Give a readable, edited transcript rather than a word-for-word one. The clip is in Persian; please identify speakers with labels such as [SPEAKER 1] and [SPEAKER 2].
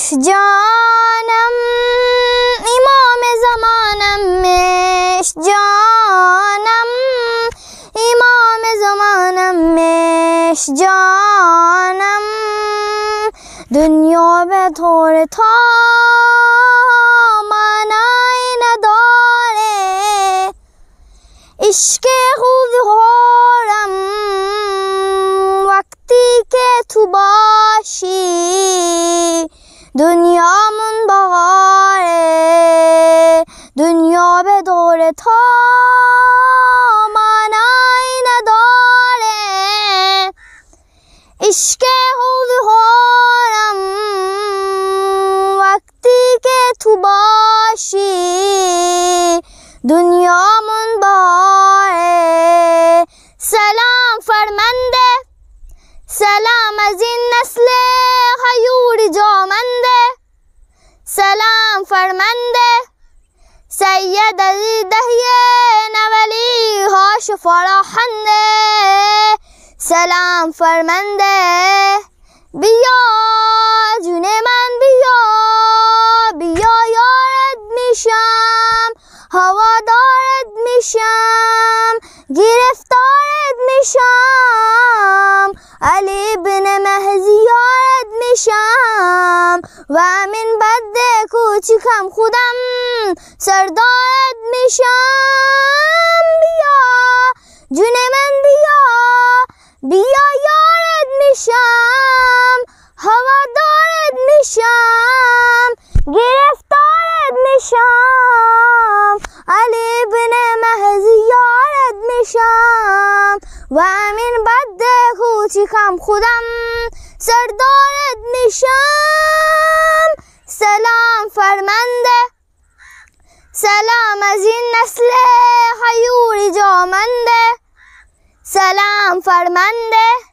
[SPEAKER 1] مش جانم امام زمانم مش جانم امام زمانم مش جانم دنیا به طور تا معنی نداره عشق خوب هارم وقتی که تو باشی دنیامون بهاره دنیا به دور تا معنی نداره عشق خوب هارم وقتی که تو باشی دنیامون بهاره سلام فرمانده سلام از این نسل غیور جامنده سلام فرمانده سید علی دهیه نولی هاش فراخنده سلام فرمانده بیا جون من بیا بیا یارت میشم هوادارت میشم گرفتارت میشم علی بن مهدی یارت میشم و من بد کوچیکم خودم سردارت میشم بیا جون من بیا بیا یارت میشم هوادارت میشم گرفتارت میشم علی بن مهدی یارت میشم و من بد کوچیکم خودم سردارت میشم سلام فرمانده سلام از این نسل غیور جامنده سلام فرمانده